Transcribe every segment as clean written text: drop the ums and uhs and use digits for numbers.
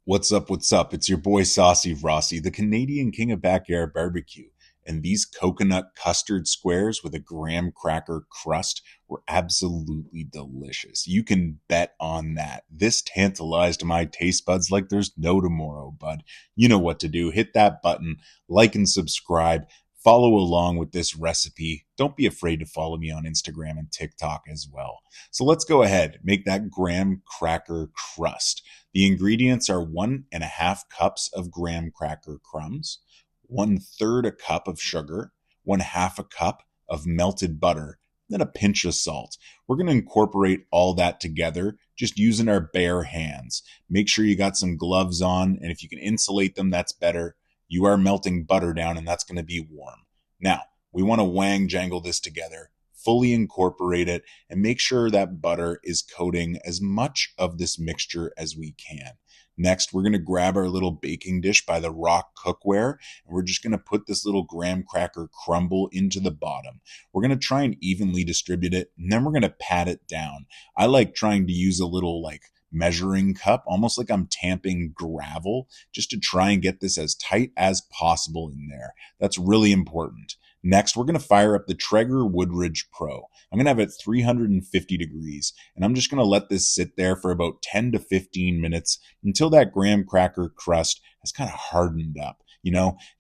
What's up? What's up? It's your boy Saucy Rossi, the Canadian king of backyard barbecue. And these coconut custard squares with a graham cracker crust were absolutely delicious. You can bet on that. This tantalized my taste buds like there's no tomorrow, bud. You know what to do. Hit that button, like and subscribe. Follow along with this recipe. Don't be afraid to follow me on Instagram and TikTok as well. So let's go ahead, make that graham cracker crust. The ingredients are 1.5 cups of graham cracker crumbs, 1/3 a cup of sugar, 1/2 a cup of melted butter, then a pinch of salt. We're going to incorporate all that together just using our bare hands. Make sure you got some gloves on, and if you can insulate them, that's better. You are melting butter down, and that's going to be warm. Now, we want to wang jangle this together, fully incorporate it, and make sure that butter is coating as much of this mixture as we can. Next, we're going to grab our little baking dish by the rock cookware, and we're just going to put this little graham cracker crumble into the bottom. We're going to try and evenly distribute it, and then we're going to pat it down. I like trying to use a little measuring cup, almost like I'm tamping gravel, just to try and get this as tight as possible in there. That's really important. Next, we're going to fire up the Traeger Woodridge Pro. I'm going to have it 350 degrees, and I'm just going to let this sit there for about 10 to 15 minutes until that graham cracker crust has kind of hardened up,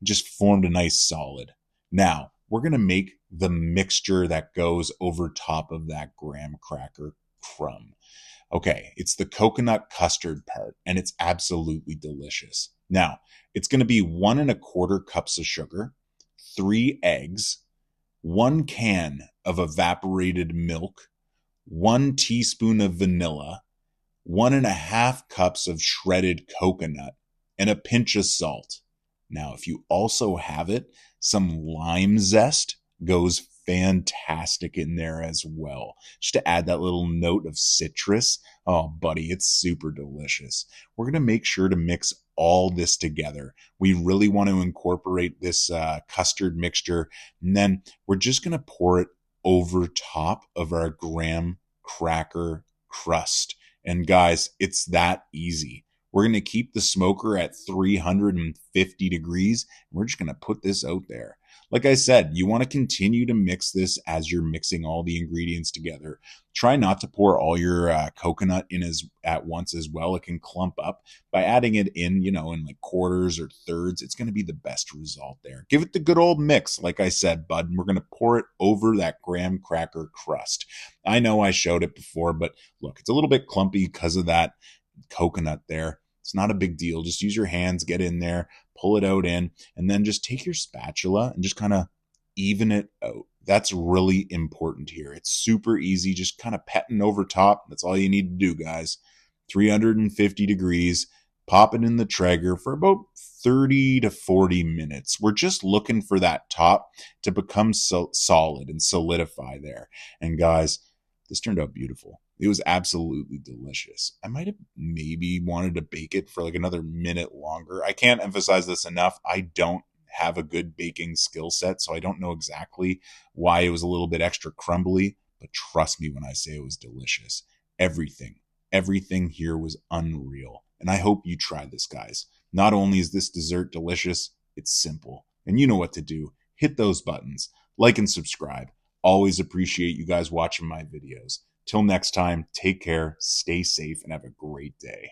just formed a nice solid. Now, we're going to make the mixture that goes over top of that graham cracker crumb. Okay, it's the coconut custard part, and it's absolutely delicious. Now, it's going to be 1.25 cups of sugar, 3 eggs, 1 can of evaporated milk, 1 teaspoon of vanilla, 1.5 cups of shredded coconut, and a pinch of salt. Now, if you also have it, some lime zest goes fantastic in there as well, just to add that little note of citrus. Oh, buddy, it's super delicious. We're going to make sure to mix all this together. We really want to incorporate this custard mixture, and then we're just going to pour it over top of our graham cracker crust. And guys, it's that easy. We're going to keep the smoker at 350 degrees. And we're just going to put this out there. Like I said, you want to continue to mix this as you're mixing all the ingredients together. Try not to pour all your coconut in at once as well. It can clump up. By adding it in, in quarters or thirds, it's going to be the best result there. Give it the good old mix, like I said, bud. And we're going to pour it over that graham cracker crust. I know I showed it before, but look, it's a little bit clumpy because of that coconut there. It's not a big deal. Just use your hands, get in there, pull it out in, and then just take your spatula and just kind of even it out. That's really important here. It's super easy, just kind of petting over top. That's all you need to do, guys. 350 degrees, pop it in the Traeger for about 30 to 40 minutes. We're just looking for that top to become solid and solidify there. And guys, this turned out beautiful. It was absolutely delicious. I might have maybe wanted to bake it for another minute longer. I can't emphasize this enough. I don't have a good baking skill set, so I don't know exactly why it was a little bit extra crumbly, but trust me when I say it was delicious. Everything here was unreal. And I hope you try this, guys. Not only is this dessert delicious, it's simple. And you know what to do. Hit those buttons, like and subscribe. Always appreciate you guys watching my videos. Till next time, take care, stay safe, and have a great day.